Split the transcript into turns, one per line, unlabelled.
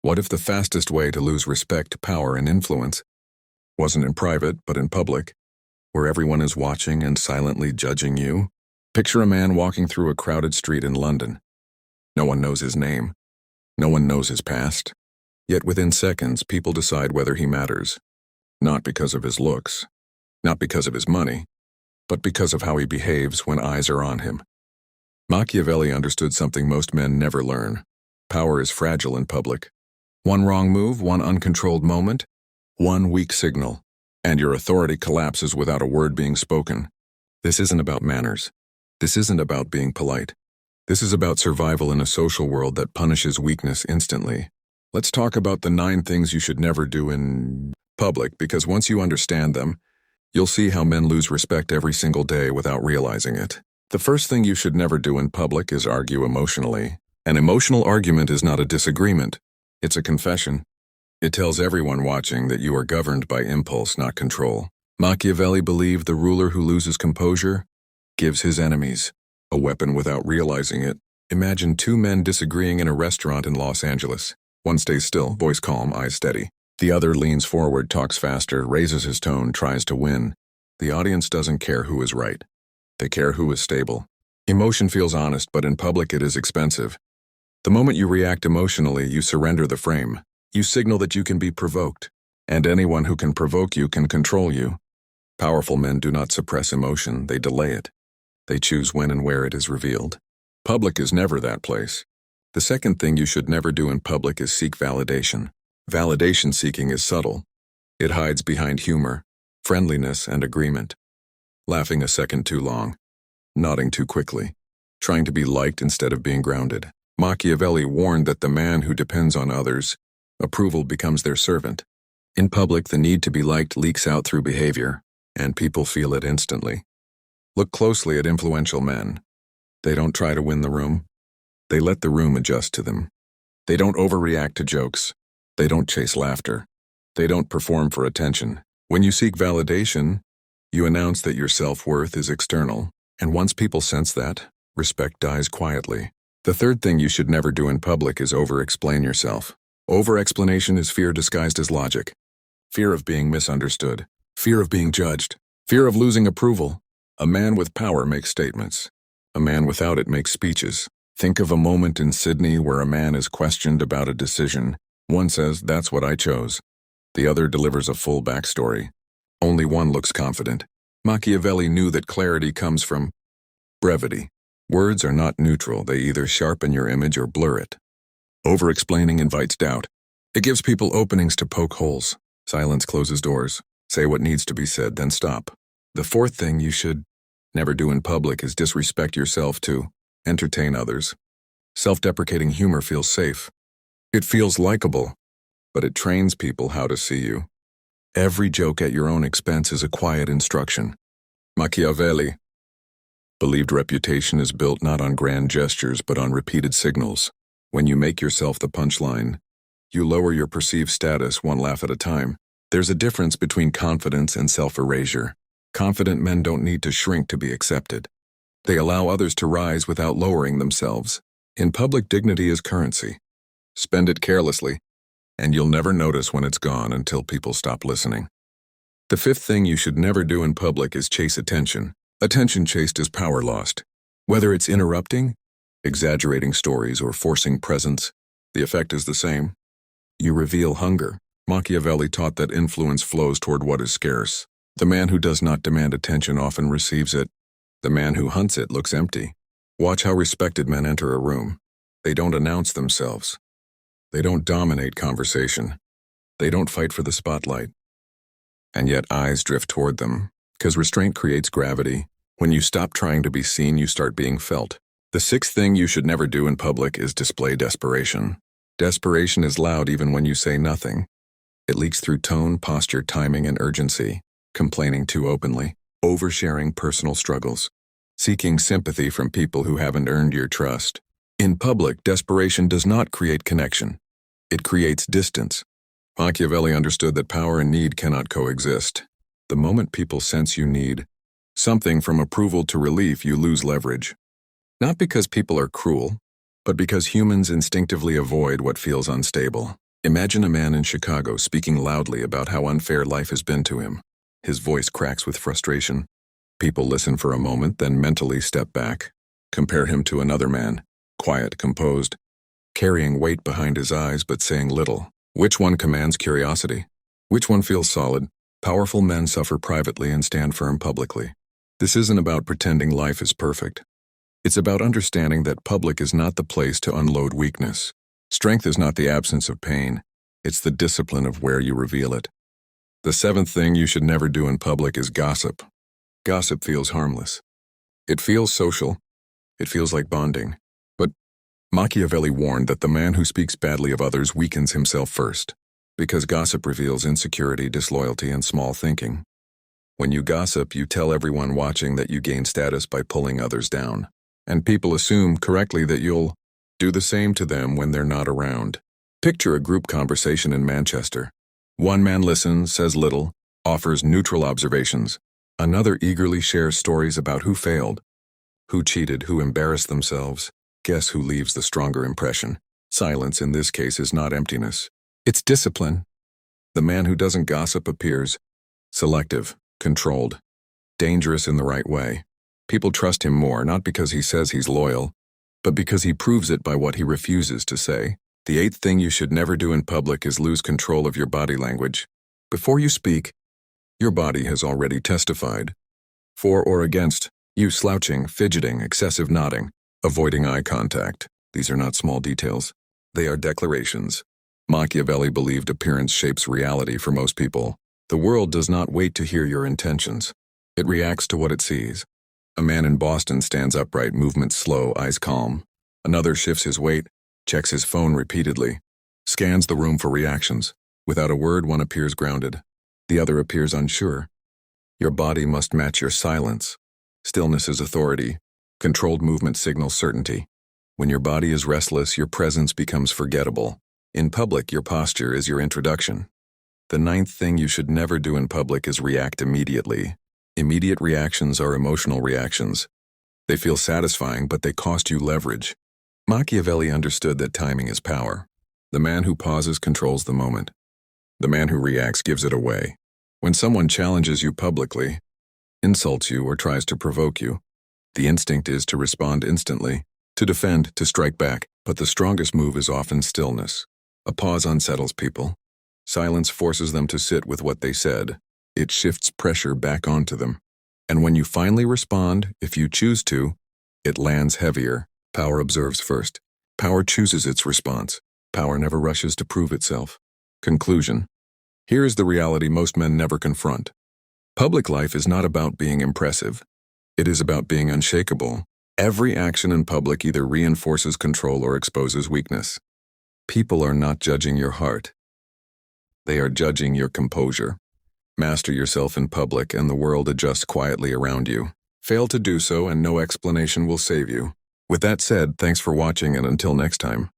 What if the fastest way to lose respect, power, and influence wasn't in private, but in public, where everyone is watching and silently judging you? Picture a man walking through a crowded street in London. No one knows his name. No one knows his past. Yet within seconds, people decide whether he matters. Not because of his looks, not because of his money, but because of how he behaves when eyes are on him. Machiavelli understood something most men never learn. Power is fragile in public. One wrong move, one uncontrolled moment, one weak signal, and your authority collapses without a word being spoken. This isn't about manners. This isn't about being polite. This is about survival in a social world that punishes weakness instantly. Let's talk about the 9 things you should never do in public, because once you understand them, you'll see how men lose respect every single day without realizing it. The first thing you should never do in public is argue emotionally. An emotional argument is not a disagreement. It's a confession. It tells everyone watching that you are governed by impulse, not control. Machiavelli believed the ruler who loses composure gives his enemies a weapon without realizing it. Imagine 2 men disagreeing in a restaurant in Los Angeles. One stays still, voice calm, eyes steady. The other leans forward, talks faster, raises his tone, tries to win. The audience doesn't care who is right. They care who is stable. Emotion feels honest, but in public it is expensive. The moment you react emotionally, you surrender the frame. You signal that you can be provoked, and anyone who can provoke you can control you. Powerful men do not suppress emotion, they delay it. They choose when and where it is revealed. Public is never that place. The second thing you should never do in public is seek validation. Validation seeking is subtle. It hides behind humor, friendliness, and agreement. Laughing a second too long, nodding too quickly, trying to be liked instead of being grounded. Machiavelli warned that the man who depends on others' approval becomes their servant. In public, the need to be liked leaks out through behavior, and people feel it instantly. Look closely at influential men. They don't try to win the room. They let the room adjust to them. They don't overreact to jokes. They don't chase laughter. They don't perform for attention. When you seek validation, you announce that your self-worth is external, and once people sense that, respect dies quietly. The third thing you should never do in public is over-explain yourself. Over-explanation is fear disguised as logic. Fear of being misunderstood. Fear of being judged. Fear of losing approval. A man with power makes statements. A man without it makes speeches. Think of a moment in Sydney where a man is questioned about a decision. One says, "That's what I chose." The other delivers a full backstory. Only one looks confident. Machiavelli knew that clarity comes from brevity. Words are not neutral, they either sharpen your image or blur it. Over-explaining invites doubt. It gives people openings to poke holes. Silence closes doors. Say what needs to be said, then stop. The fourth thing you should never do in public is disrespect yourself to entertain others. Self-deprecating humor feels safe. It feels likable, but it trains people how to see you. Every joke at your own expense is a quiet instruction. Machiavelli believed reputation is built not on grand gestures but on repeated signals. When you make yourself the punchline, you lower your perceived status one laugh at a time. There's a difference between confidence and self-erasure. Confident men don't need to shrink to be accepted. They allow others to rise without lowering themselves. In public, dignity is currency. Spend it carelessly, and you'll never notice when it's gone until people stop listening. The fifth thing you should never do in public is chase attention. Attention chased is power lost. Whether it's interrupting, exaggerating stories, or forcing presence, the effect is the same. You reveal hunger. Machiavelli taught that influence flows toward what is scarce. The man who does not demand attention often receives it. The man who hunts it looks empty. Watch how respected men enter a room. They don't announce themselves. They don't dominate conversation. They don't fight for the spotlight. And yet eyes drift toward them, because restraint creates gravity. When you stop trying to be seen, you start being felt. The sixth thing you should never do in public is display desperation. Desperation is loud even when you say nothing. It leaks through tone, posture, timing, and urgency. Complaining too openly. Oversharing personal struggles. Seeking sympathy from people who haven't earned your trust. In public, desperation does not create connection. It creates distance. Machiavelli understood that power and need cannot coexist. The moment people sense you need something from approval to relief, you lose leverage. Not because people are cruel, but because humans instinctively avoid what feels unstable. Imagine a man in Chicago speaking loudly about how unfair life has been to him. His voice cracks with frustration. People listen for a moment, then mentally step back. Compare him to another man, quiet, composed, carrying weight behind his eyes but saying little. Which one commands curiosity? Which one feels solid? Powerful men suffer privately and stand firm publicly. This isn't about pretending life is perfect. It's about understanding that public is not the place to unload weakness. Strength is not the absence of pain. It's the discipline of where you reveal it. The seventh thing you should never do in public is gossip. Gossip feels harmless. It feels social. It feels like bonding. But Machiavelli warned that the man who speaks badly of others weakens himself first, because gossip reveals insecurity, disloyalty, and small thinking. When you gossip, you tell everyone watching that you gain status by pulling others down. And people assume correctly that you'll do the same to them when they're not around. Picture a group conversation in Manchester. One man listens, says little, offers neutral observations. Another eagerly shares stories about who failed, who cheated, who embarrassed themselves. Guess who leaves the stronger impression? Silence in this case is not emptiness. It's discipline. The man who doesn't gossip appears selective, controlled, dangerous in the right way. People trust him more, not because he says he's loyal, but because he proves it by what he refuses to say. The eighth thing you should never do in public is lose control of your body language. Before you speak, your body has already testified. For or against you slouching, fidgeting, excessive nodding, avoiding eye contact. These are not small details. They are declarations. Machiavelli believed appearance shapes reality for most people. The world does not wait to hear your intentions. It reacts to what it sees. A man in Boston stands upright, movements slow, eyes calm. Another shifts his weight, checks his phone repeatedly, scans the room for reactions. Without a word, one appears grounded. The other appears unsure. Your body must match your silence. Stillness is authority. Controlled movement signals certainty. When your body is restless, your presence becomes forgettable. In public, your posture is your introduction. The ninth thing you should never do in public is react immediately. Immediate reactions are emotional reactions. They feel satisfying, but they cost you leverage. Machiavelli understood that timing is power. The man who pauses controls the moment. The man who reacts gives it away. When someone challenges you publicly, insults you, or tries to provoke you, the instinct is to respond instantly, to defend, to strike back. But the strongest move is often stillness. A pause unsettles people. Silence forces them to sit with what they said. It shifts pressure back onto them. And when you finally respond, if you choose to, it lands heavier. Power observes first. Power chooses its response. Power never rushes to prove itself. Conclusion. Here is the reality most men never confront. Public life is not about being impressive. It is about being unshakable. Every action in public either reinforces control or exposes weakness. People are not judging your heart. They are judging your composure. Master yourself in public and the world adjusts quietly around you. Fail to do so and no explanation will save you. With that said, thanks for watching and until next time.